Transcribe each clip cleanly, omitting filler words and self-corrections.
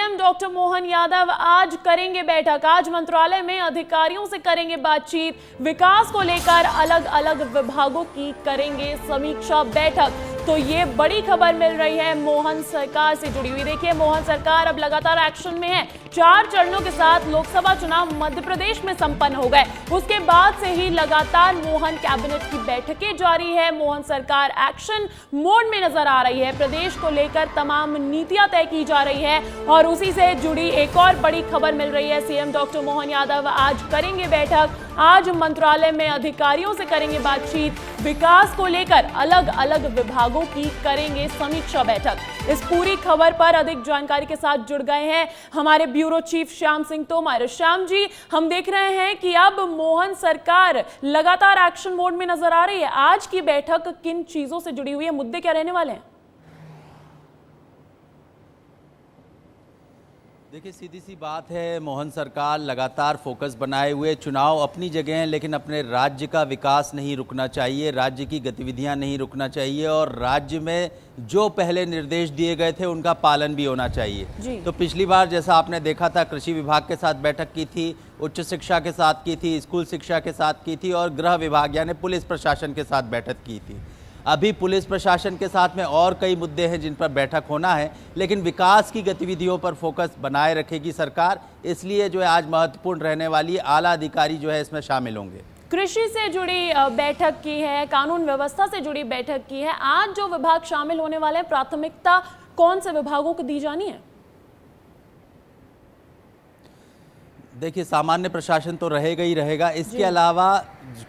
CM doctor Mohan Yadav आज करेंगे बैठक। आज मंत्रालय में अधिकारियों से करेंगे बातचीत। विकास को लेकर अलग अलग विभागों की करेंगे समीक्षा बैठक। तो ये बड़ी खबर मिल रही है मोहन सरकार से जुड़ी हुई। देखिए, मोहन सरकार अब लगातार एक्शन में है। 4 चरणों के साथ लोकसभा चुनाव मध्य प्रदेश में संपन्न हो गए। उसके बाद से ही लगातार मोहन कैबिनेट की बैठकें जारी है। मोहन सरकार एक्शन मोड में नजर आ रही है। प्रदेश को लेकर तमाम नीतियां तय की जा रही है और उसी से जुड़ी एक और बड़ी खबर मिल रही है। सीएम डॉक्टर मोहन यादव आज करेंगे बैठक। आज मंत्रालय में अधिकारियों से करेंगे बातचीत। विकास को लेकर अलग अलग विभागों की करेंगे समीक्षा बैठक। इस पूरी खबर पर अधिक जानकारी के साथ जुड़ गए हैं हमारे ब्यूरो चीफ श्याम सिंह तोमर। श्याम जी, हम देख रहे हैं कि अब मोहन सरकार लगातार एक्शन मोड में नजर आ रही है। आज की बैठक किन चीजों से जुड़ी हुई है, मुद्दे क्या रहने वाले हैं? देखिए, सीधी सी बात है, मोहन सरकार लगातार फोकस बनाए हुए। चुनाव अपनी जगह हैं, लेकिन अपने राज्य का विकास नहीं रुकना चाहिए, राज्य की गतिविधियां नहीं रुकना चाहिए और राज्य में जो पहले निर्देश दिए गए थे उनका पालन भी होना चाहिए। तो पिछली बार जैसा आपने देखा था, कृषि विभाग के साथ बैठक की थी, उच्च शिक्षा के साथ की थी, स्कूल शिक्षा के साथ की थी और गृह विभाग यानी पुलिस प्रशासन के साथ बैठक की थी। अभी पुलिस प्रशासन के साथ में और कई मुद्दे हैं जिन पर बैठक होना है, लेकिन विकास की गतिविधियों पर फोकस बनाए रखेगी सरकार। इसलिए जो है आज महत्वपूर्ण रहने वाली आला अधिकारी जो है इसमें शामिल होंगे। कृषि से जुड़ी बैठक की है, कानून व्यवस्था से जुड़ी बैठक की है। आज जो विभाग शामिल होने वाले हैं, प्राथमिकता कौन से विभागों को दी जानी है? देखिए, सामान्य प्रशासन तो रहेगा ही रहेगा। इसके अलावा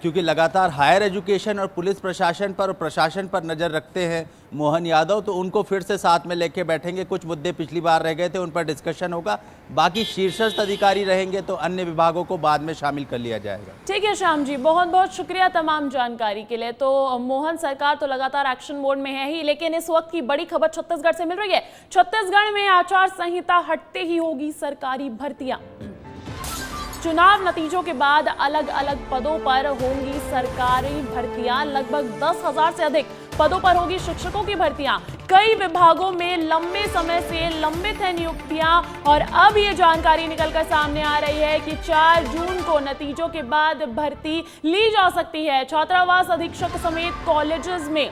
क्योंकि लगातार हायर एजुकेशन और पुलिस प्रशासन पर और प्रशासन पर नज़र रखते हैं मोहन यादव, तो उनको फिर से साथ में लेके बैठेंगे। कुछ मुद्दे पिछली बार रह गए थे, उन पर डिस्कशन होगा। बाकी शीर्षस्थ अधिकारी रहेंगे तो अन्य विभागों को बाद में शामिल कर लिया जाएगा। ठीक है श्याम जी, बहुत बहुत शुक्रिया तमाम जानकारी के लिए। तो मोहन सरकार तो लगातार एक्शन मोड में है ही, लेकिन इस वक्त की बड़ी खबर छत्तीसगढ़ से मिल रही है। छत्तीसगढ़ में आचार संहिता हटते ही होगी सरकारी भर्तियां। चुनाव नतीजों के बाद अलग अलग पदों पर होंगी सरकारी भर्तियां। लगभग 10,000 से अधिक पदों पर होगी शिक्षकों की भर्तियां। कई विभागों में लंबे समय से लंबित है नियुक्तियां और अब ये जानकारी निकलकर सामने आ रही है कि 4 जून को नतीजों के बाद भर्ती ली जा सकती है। छात्रावास अधीक्षक समेत कॉलेजेस में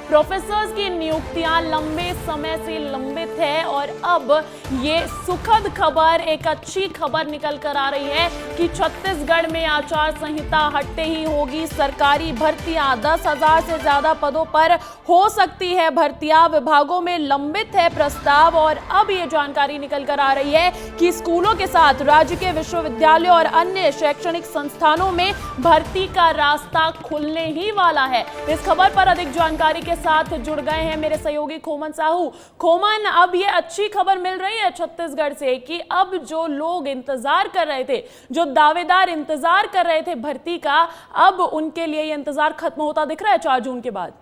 प्रोफेसर्स की नियुक्तियां लंबे समय से लंबित है और अब ये सुखद खबर, एक अच्छी खबर निकल कर आ रही है कि छत्तीसगढ़ में आचार संहिता हटते ही होगी सरकारी भर्तियां। 10,000 से ज्यादा पदों पर हो सकती है भर्तियां। विभागों में लंबित है प्रस्ताव और अब ये जानकारी निकल कर आ रही है कि स्कूलों के साथ राज्य के विश्वविद्यालयों और अन्य शैक्षणिक संस्थानों में भर्ती का रास्ता खुलने ही वाला है। इस खबर पर अधिक जानकारी के साथ जुड़ गए हैं मेरे सहयोगी खोमन साहू। खोमन, अब ये अच्छी खबर मिल रही है छत्तीसगढ़ से कि अब जो लोग इंतजार कर रहे थे, जो दावेदार इंतजार कर रहे थे भर्ती का, अब उनके लिए ये इंतजार खत्म होता दिख रहा है 4 जून के बाद।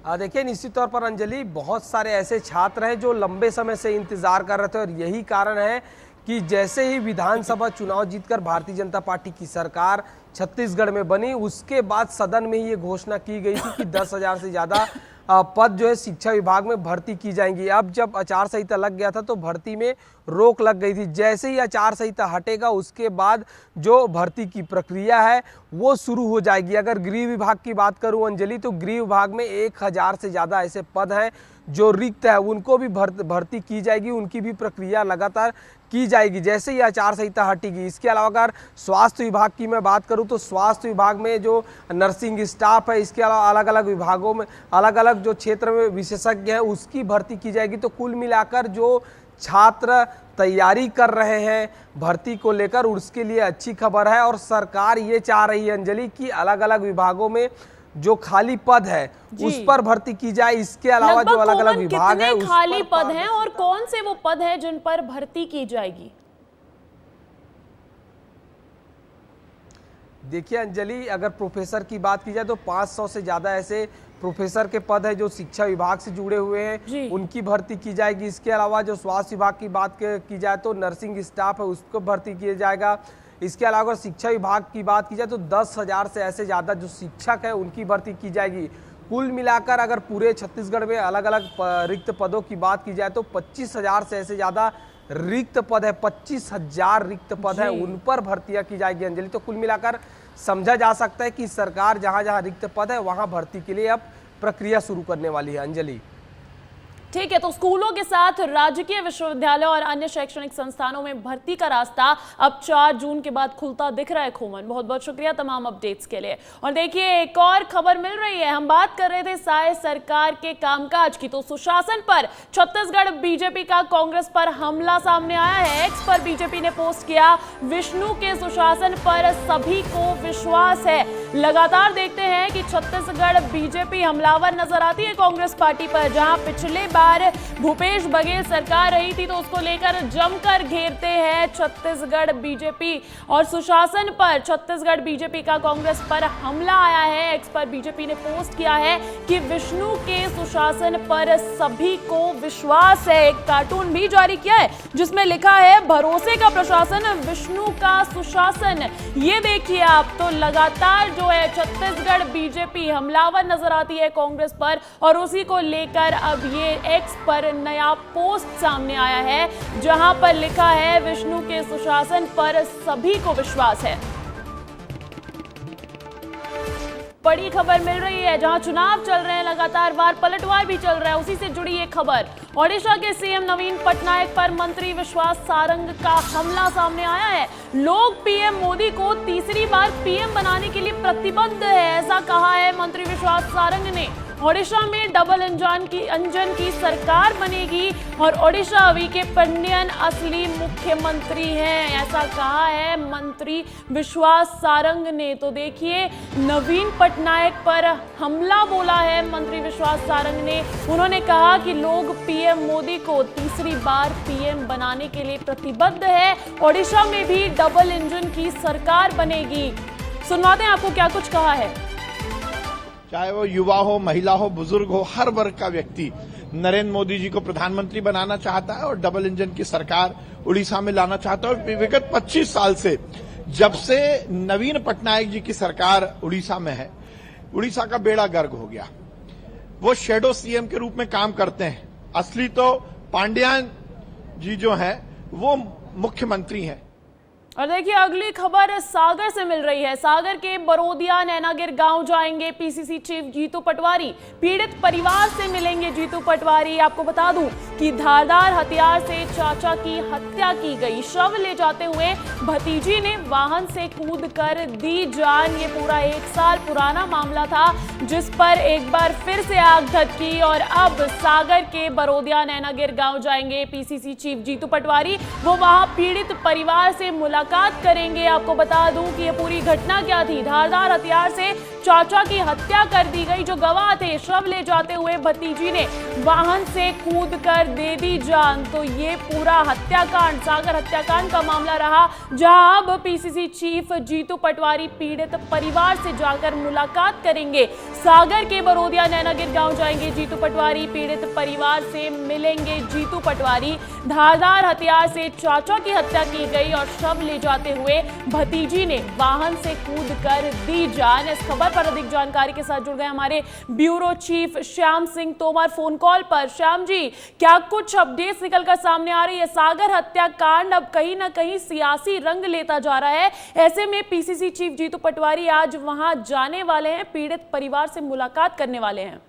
देखिए, निश्चित तौर पर अंजलि, बहुत सारे ऐसे छात्र हैं जो लंबे समय से इंतजार कर रहे थे और यही कारण है कि जैसे ही विधानसभा चुनाव जीतकर भारतीय जनता पार्टी की सरकार छत्तीसगढ़ में बनी, उसके बाद सदन में ही ये घोषणा की गई थी कि 10,000 से ज़्यादा पद जो है शिक्षा विभाग में भर्ती की जाएंगी। अब जब आचार संहिता लग गया था तो भर्ती में रोक लग गई थी। जैसे ही आचार संहिता हटेगा उसके बाद जो भर्ती की प्रक्रिया है वो शुरू हो जाएगी। अगर गृह विभाग की बात करूं अंजलि, तो गृह विभाग में 1,000 से ज़्यादा ऐसे पद हैं जो रिक्त है, उनको भी भर्ती की जाएगी। उनकी भी प्रक्रिया लगातार की जाएगी जैसे ही आचार संहिता हटेगी। इसके अलावा अगर स्वास्थ्य विभाग की मैं बात करूं तो स्वास्थ्य विभाग में जो नर्सिंग स्टाफ है, इसके अलावा अलग अलग विभागों में अलग अलग जो क्षेत्र में विशेषज्ञ हैं उसकी भर्ती की जाएगी। तो कुल मिलाकर जो छात्र तैयारी कर रहे हैं भर्ती को लेकर, उसके लिए अच्छी खबर है और सरकार ये चाह रही है अंजलि कि अलग अलग विभागों में जो खाली पद है उस पर भर्ती की जाए। इसके अलावा जो अलग अलग विभाग है उस खाली पद हैं और कौन से वो पद हैं जिन पर भर्ती की जाएगी? देखिए अंजलि, अगर प्रोफेसर की बात की जाए तो 500 से ज्यादा ऐसे प्रोफेसर के पद है जो शिक्षा विभाग से जुड़े हुए हैं, उनकी भर्ती की जाएगी। इसके अलावा जो स्वास्थ्य विभाग की बात की जाए तो नर्सिंग स्टाफ है उसको भर्ती किया जाएगा। इसके अलावा शिक्षा विभाग की बात की जाए तो 10,000 से ऐसे ज़्यादा जो शिक्षक है उनकी भर्ती की जाएगी। कुल मिलाकर अगर पूरे छत्तीसगढ़ में अलग अलग रिक्त पदों की बात की जाए तो 25,000 से ऐसे ज़्यादा रिक्त पद है, 25,000 रिक्त पद है, उन पर भर्तियां की जाएगी अंजलि। तो कुल मिलाकर समझा जा सकता है कि सरकार जहां जहां रिक्त पद है वहां भर्ती के लिए अब प्रक्रिया शुरू करने वाली है अंजलि। ठीक है, तो स्कूलों के साथ राजकीय विश्वविद्यालय और अन्य शैक्षणिक संस्थानों में भर्ती का रास्ता अब 4 जून के बाद खुलता दिख रहा है। खोमन, बहुत बहुत शुक्रिया तमाम अपडेट्स के लिए। और देखिए, एक और खबर मिल रही है। हम बात कर रहे थे साय सरकार के कामकाज की, तो सुशासन पर छत्तीसगढ़ बीजेपी का कांग्रेस पर हमला सामने आया है। एक्स पर बीजेपी ने पोस्ट किया, विष्णु के सुशासन पर सभी को विश्वास है। लगातार देखते हैं कि छत्तीसगढ़ बीजेपी हमलावर नजर आती है कांग्रेस पार्टी पर। जहां पिछले बार भूपेश बघेल सरकार रही थी तो उसको लेकर जमकर घेरते हैं छत्तीसगढ़ बीजेपी, और सुशासन पर छत्तीसगढ़ बीजेपी का कांग्रेस पर हमला आया है। एक्स पर बीजेपी ने पोस्ट किया है कि विष्णु के सुशासन पर सभी को विश्वास है। एक कार्टून भी जारी किया है जिसमें लिखा है, भरोसे का प्रशासन, विष्णु का सुशासन। ये देखिए आप, तो लगातार जो है छत्तीसगढ़ बीजेपी हमलावर नजर आती है कांग्रेस पर, और उसी को लेकर अब ये एक्स पर नया पोस्ट सामने आया है जहां पर लिखा है, विष्णु के सुशासन पर सभी को विश्वास है। बड़ी खबर मिल रही है, जहां चुनाव चल रहे हैं, लगातार वार पलटवार भी चल रहा है, उसी से जुड़ी एक खबर। ओडिशा के सीएम नवीन पटनायक पर मंत्री विश्वास सारंग का हमला सामने आया है। लोग पीएम मोदी को तीसरी बार पीएम बनाने के लिए प्रतिबद्ध है, ऐसा कहा है मंत्री विश्वास सारंग ने। ओडिशा में डबल इंजन की सरकार बनेगी और ओडिशा अभी के पंडियन असली मुख्यमंत्री हैं, ऐसा कहा है मंत्री विश्वास सारंग ने। तो देखिए, नवीन पटनायक पर हमला बोला है मंत्री विश्वास सारंग ने। उन्होंने कहा कि लोग पीएम मोदी को तीसरी बार पीएम बनाने के लिए प्रतिबद्ध है। ओडिशा में भी डबल इंजन की सरकार बनेगी। सुनवाते हैं आपको क्या कुछ कहा है। चाहे वो युवा हो, महिला हो, बुजुर्ग हो, हर वर्ग का व्यक्ति नरेंद्र मोदी जी को प्रधानमंत्री बनाना चाहता है और डबल इंजन की सरकार उड़ीसा में लाना चाहता है। विगत 25 साल से, जब से नवीन पटनायक जी की सरकार उड़ीसा में है, उड़ीसा का बेड़ा गर्क हो गया। वो शेडो सीएम के रूप में काम करते हैं। असली तो पांड्यान जी जो हैं वो मुख्यमंत्री हैं। और देखिए, अगली खबर सागर से मिल रही है। सागर के बरोदिया नैनागिर गांव जाएंगे पीसीसी चीफ जीतू पटवारी। पीड़ित परिवार से मिलेंगे जीतू पटवारी। आपको बता दूं कि धारदार हथियार से चाचा की हत्या की गई। शव ले जाते हुए भतीजी ने वाहन से कूदकर दी जान। ये पूरा 1 साल पुराना मामला था जिस पर एक बार फिर से आग धधकी और अब सागर के बरोदिया नैनागिर गांव जाएंगे पीसीसी चीफ जीतू पटवारी। वो वहां पीड़ित परिवार से मुलाकात करेंगे। आपको बता दूं कि ये पूरी घटना क्या थी। धारदार हथियार से चाचा की हत्या कर दी गई। जो गवाह थे, शव ले जाते हुए भतीजी ने वाहन से कूदकर दे दी जान। तो ये पूरा हत्याकांड, सागर हत्याकांड का मामला रहा, जहां अब पीसीसी चीफ जीतू पटवारी पीड़ित परिवार से जाकर मुलाकात करेंगे। सागर के बरोदिया नैनागिर गांव जाएंगे जीतू पटवारी। पीड़ित परिवार से मिलेंगे जीतू पटवारी। धारदार हथियार से चाचा की हत्या की गई और शव ले जाते हुए भतीजी ने वाहन से कूदकर दी जान। इस खबर पर अधिक जानकारी के साथ जुड़ गए हमारे bureau chief Shyam Singh Tomar phone call पर। श्याम जी, क्या कुछ अपडेट्स निकलकर सामने आ रही है? सागर हत्याकांड अब कहीं ना कहीं सियासी रंग लेता जा रहा है। ऐसे में पीसीसी चीफ जीतू पटवारी आज वहां जाने वाले हैं, पीड़ित परिवार से मुलाकात करने वाले हैं।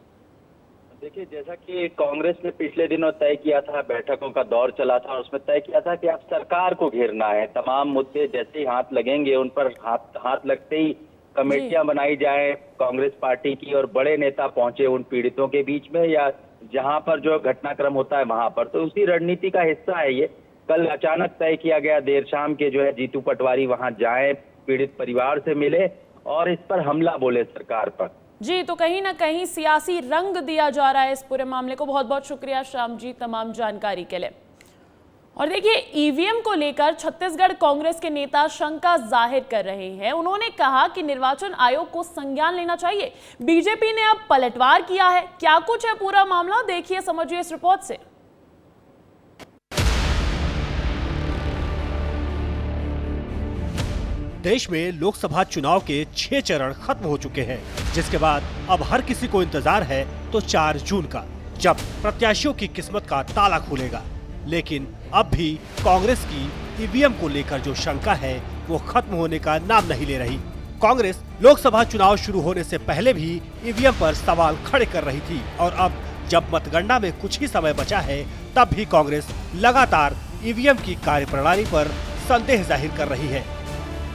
देखिए, जैसा कि कांग्रेस ने पिछले दिनों तय किया था, बैठकों का दौर चला था, उसमें तय किया था कि अब सरकार को घेरना है। तमाम मुद्दे जैसे ही हाथ लगेंगे उन पर हाथ लगते ही कमेटियां बनाई जाए कांग्रेस पार्टी की, और बड़े नेता पहुंचे उन पीड़ितों के बीच में या जहां पर जो घटनाक्रम होता है वहां पर। तो उसी रणनीति का हिस्सा है ये। कल अचानक तय किया गया देर शाम के जो है जीतू पटवारी वहां जाए, पीड़ित परिवार से मिले और इस पर हमला बोले सरकार पर। जी, तो कहीं ना कहीं सियासी रंग दिया जा रहा है इस पूरे मामले को। बहुत बहुत शुक्रिया श्याम जी तमाम जानकारी के लिए। और देखिए, ईवीएम को लेकर छत्तीसगढ़ कांग्रेस के नेता शंका जाहिर कर रहे हैं। उन्होंने कहा कि निर्वाचन आयोग को संज्ञान लेना चाहिए। बीजेपी ने अब पलटवार किया है। क्या कुछ है पूरा मामला, देखिए समझिए इस रिपोर्ट से। देश में लोकसभा चुनाव के 6 चरण खत्म हो चुके हैं, जिसके बाद अब हर किसी को इंतजार है तो 4 जून का, जब प्रत्याशियों की किस्मत का ताला खुलेगा। लेकिन अब भी कांग्रेस की ईवीएम को लेकर जो शंका है वो खत्म होने का नाम नहीं ले रही। कांग्रेस लोकसभा चुनाव शुरू होने से पहले भी ईवीएम पर सवाल खड़े कर रही थी और अब जब मतगणना में कुछ ही समय बचा है तब भी कांग्रेस लगातार ईवीएम की कार्यप्रणाली पर संदेह जाहिर कर रही है।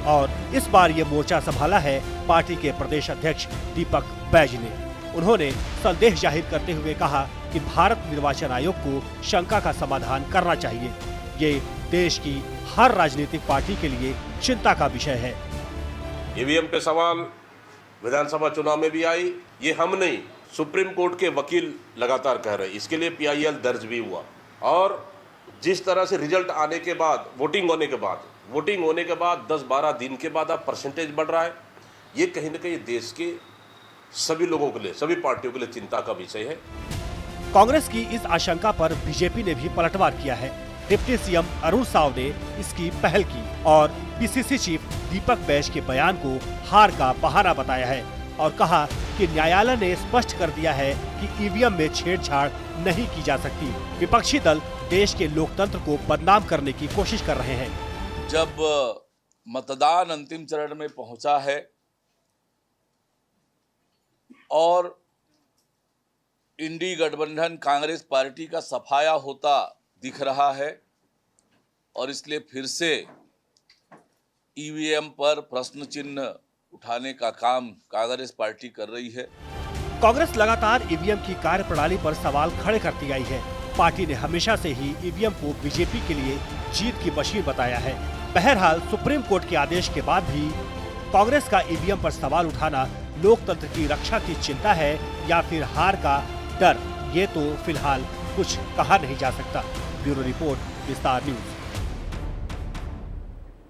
और इस बार ये मोर्चा संभाला है पार्टी के प्रदेश अध्यक्ष दीपक बैज ने। उन्होंने संदेह जाहिर करते हुए कहा कि भारत निर्वाचन आयोग को शंका का समाधान करना चाहिए। ये देश की हर राजनीतिक पार्टी के लिए चिंता का विषय है। ईवीएम पे सवाल विधानसभा चुनाव में भी आई, ये हम नहीं, सुप्रीम कोर्ट के वकील लगातार कह रहे हैं। इसके लिए PIL दर्ज भी हुआ और जिस तरह से रिजल्ट आने के बाद, वोटिंग होने के बाद 10-12 दिन के बाद अब परसेंटेज बढ़ रहा है, ये कहीं न कहीं देश के सभी लोगों के लिए, सभी पार्टियों के लिए चिंता का विषय है। कांग्रेस की इस आशंका पर बीजेपी ने भी पलटवार किया है। डिप्टी सीएम अरुण साव ने इसकी पहल की और PCC चीफ दीपक बैज के बयान को हार का बहाना बताया है और कहा कि न्यायालय ने स्पष्ट कर दिया है कि ईवीएम में छेड़छाड़ नहीं की जा सकती। विपक्षी दल देश के लोकतंत्र को बदनाम करने की कोशिश कर रहे हैं। जब मतदान अंतिम चरण में पहुंचा है और इंडी गठबंधन कांग्रेस पार्टी का सफाया होता दिख रहा है और इसलिए फिर से ईवीएम पर प्रश्न चिन्ह उठाने का काम कांग्रेस पार्टी कर रही है। कांग्रेस लगातार ईवीएम की कार्यप्रणाली पर सवाल खड़े करती आई है। पार्टी ने हमेशा से ही ईवीएम को बीजेपी के लिए जीत की मशीन बताया है। बहरहाल सुप्रीम कोर्ट के आदेश के बाद भी कांग्रेस का ईवीएम पर सवाल उठाना लोकतंत्र की रक्षा की चिंता है या फिर हार का डर, ये तो फिलहाल कुछ कहा नहीं जा सकता। ब्यूरो रिपोर्ट, विस्तार न्यूज।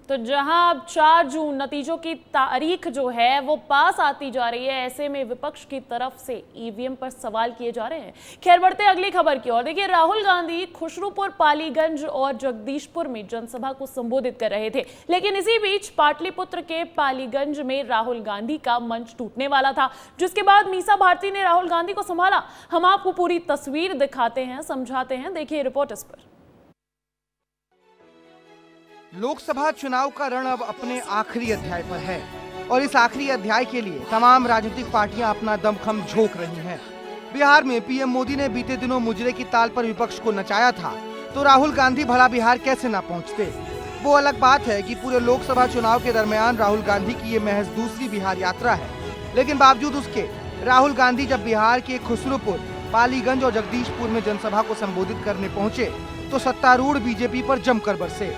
तो जहां अब 4 जून नतीजों की तारीख जो है वो पास आती जा रही है, ऐसे में विपक्ष की तरफ से ईवीएम पर सवाल किए जा रहे हैं। खैर, बढ़ते अगली खबर की ओर। देखिए, राहुल गांधी खुसरूपुर, पालीगंज और जगदीशपुर में जनसभा को संबोधित कर रहे थे, लेकिन इसी बीच पाटलिपुत्र के पालीगंज में राहुल गांधी का मंच टूटने वाला था, जिसके बाद मीसा भारती ने राहुल गांधी को संभाला। हम आपको पूरी तस्वीर दिखाते हैं, समझाते हैं, देखिए रिपोर्ट इस पर। लोकसभा चुनाव का रण अब अपने आखिरी अध्याय पर है और इस आखिरी अध्याय के लिए तमाम राजनीतिक पार्टियां अपना दमखम झोंक रही हैं। बिहार में पीएम मोदी ने बीते दिनों मुजरे की ताल पर विपक्ष को नचाया था, तो राहुल गांधी भला बिहार कैसे ना पहुंचते। वो अलग बात है कि पूरे लोकसभा चुनाव के दरमियान राहुल गांधी की ये महज दूसरी बिहार यात्रा है, लेकिन बावजूद उसके राहुल गांधी जब बिहार के खुसरूपुर, पालीगंज और जगदीशपुर में जनसभा को संबोधित करने पहुंचे तो सत्तारूढ़ बीजेपी पर जमकर बरसे।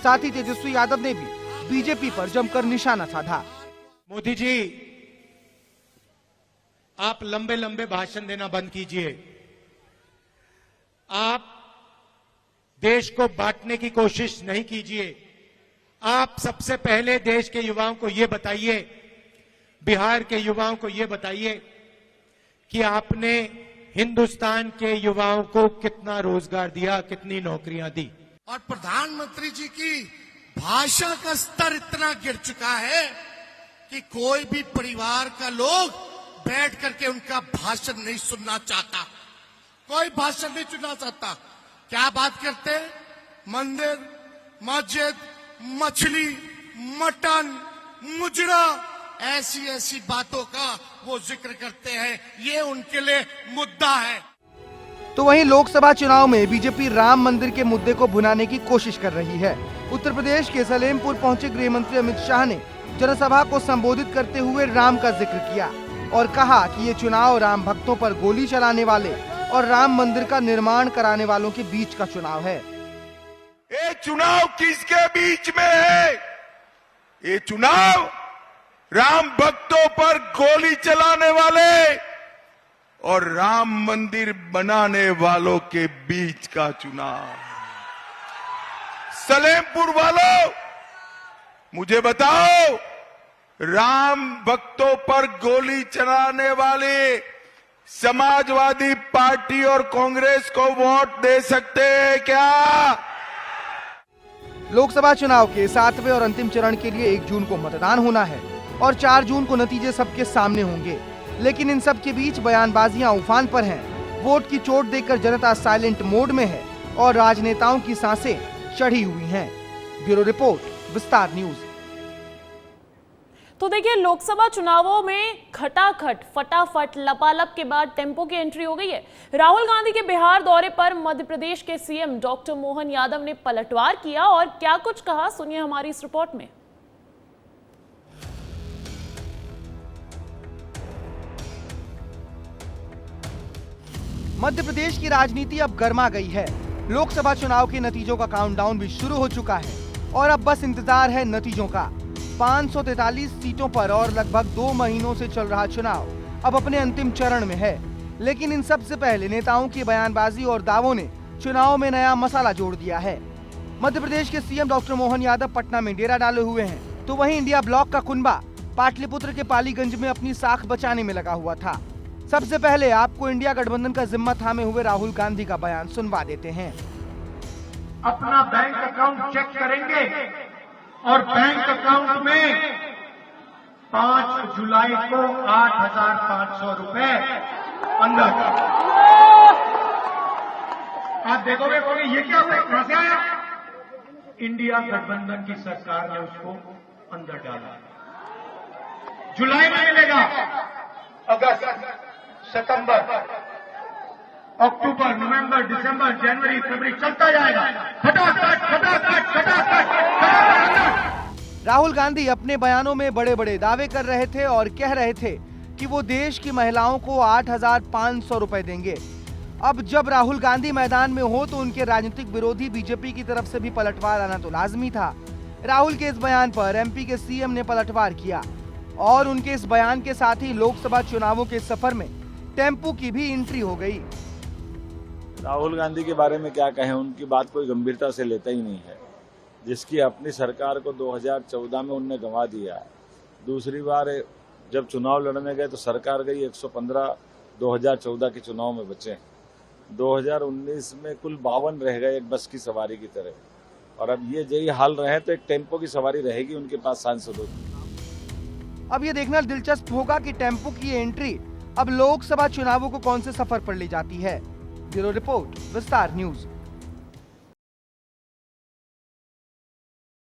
साथ ही तेजस्वी यादव ने भी बीजेपी पर जमकर निशाना साधा। मोदी जी, आप लंबे लंबे भाषण देना बंद कीजिए। आप देश को बांटने की कोशिश नहीं कीजिए। आप सबसे पहले देश के युवाओं को ये बताइए, बिहार के युवाओं को ये बताइए कि आपने हिंदुस्तान के युवाओं को कितना रोजगार दिया, कितनी नौकरियां दी। और प्रधानमंत्री जी की भाषा का स्तर इतना गिर चुका है कि कोई भी परिवार का लोग बैठ करके उनका भाषण नहीं सुनना चाहता, कोई भाषण नहीं सुनना चाहता। क्या बात करते हैं? मंदिर, मस्जिद, मछली, मटन, मुजरा, ऐसी ऐसी बातों का वो जिक्र करते हैं। ये उनके लिए मुद्दा है। तो वहीं लोकसभा चुनाव में बीजेपी राम मंदिर के मुद्दे को भुनाने की कोशिश कर रही है। उत्तर प्रदेश के सलेमपुर पहुंचे गृह मंत्री अमित शाह ने जनसभा को संबोधित करते हुए राम का जिक्र किया और कहा कि ये चुनाव राम भक्तों पर गोली चलाने वाले और राम मंदिर का निर्माण कराने वालों के बीच का चुनाव है। ये चुनाव किसके बीच में है? ये चुनाव राम भक्तों पर गोली चलाने वाले और राम मंदिर बनाने वालों के बीच का चुनाव। सलेमपुर वालों, मुझे बताओ, राम भक्तों पर गोली चलाने वाले समाजवादी पार्टी और कांग्रेस को वोट दे सकते हैं क्या? लोकसभा चुनाव के 7वें और अंतिम चरण के लिए 1 जून को मतदान होना है और 4 जून को नतीजे सबके सामने होंगे। लेकिन इन सब के बीच बयानबाजियां उफान पर हैं। वोट की चोट देखकर जनता साइलेंट मोड में है और राजनेताओं की सांसें चढ़ी हुई हैं। ब्यूरो रिपोर्ट, विस्तार न्यूज। तो देखिए, लोकसभा चुनावों में खटाखट फटाफट लपालप के बाद टेम्पो की एंट्री हो गई है। राहुल गांधी के बिहार दौरे पर मध्य प्रदेश के सीएम डॉक्टर मोहन यादव ने पलटवार किया और क्या कुछ कहा, सुनिए हमारी इस रिपोर्ट में। मध्य प्रदेश की राजनीति अब गर्मा गई है। लोकसभा चुनाव के नतीजों का काउंटडाउन भी शुरू हो चुका है और अब बस इंतजार है नतीजों का। 543 सीटों पर और लगभग 2 महीनों से चल रहा चुनाव अब अपने अंतिम चरण में है। लेकिन इन सब से पहले नेताओं की बयानबाजी और दावों ने चुनाव में नया मसाला जोड़ दिया है। मध्य प्रदेश के सीएम डॉक्टर मोहन यादव पटना में डेरा डाले हुए हैं, तो वहीं इंडिया ब्लॉक का कुनबा पाटलिपुत्र के पालीगंज में अपनी साख बचाने में लगा हुआ था। सबसे पहले आपको इंडिया गठबंधन का जिम्मा थामे हुए राहुल गांधी का बयान सुनवा देते हैं। अपना बैंक अकाउंट चेक करेंगे और बैंक अकाउंट में 5 जुलाई को 8,500 रुपए अंदर। आप देखोगे ये क्या है, कहां से आया? इंडिया गठबंधन की सरकार ने उसको अंदर डाला। जुलाई में मिलेगा, अगस्त, सितंबर, अक्टूबर, नवंबर, दिसंबर, जनवरी, फरवरी चलता जाएगा। फटाफट फटाफट फटाफट। राहुल गांधी अपने बयानों में बड़े बड़े दावे कर रहे थे और कह रहे थे कि वो देश की महिलाओं को 8,500 रुपए देंगे। अब जब राहुल गांधी मैदान में हो तो उनके राजनीतिक विरोधी बीजेपी की तरफ से भी पलटवार आना तो लाजमी था। राहुल के इस बयान पर एमपी के सीएम ने पलटवार किया और उनके इस बयान के साथ ही लोकसभा चुनावों के सफर में टेम्पो की भी एंट्री हो गई। राहुल गांधी के बारे में क्या कहें, उनकी बात कोई गंभीरता से लेता ही नहीं है। जिसकी अपनी सरकार को 2014 में उनने गंवा दिया है। दूसरी बार जब चुनाव लड़ने गए तो सरकार गई 115 2014 के चुनाव में बचे। 2019 में कुल 52 रह गए एक बस की सवारी की तरह, और अब ये यही हाल रहे तो एक टेम्पो की सवारी रहेगी उनके पास सांसदों की। अब ये देखना दिलचस्प होगा कि टेम्पो की एंट्री अब लोकसभा चुनावों को कौन से सफर पर ले जाती है। ब्यूरो रिपोर्ट, विस्तार न्यूज।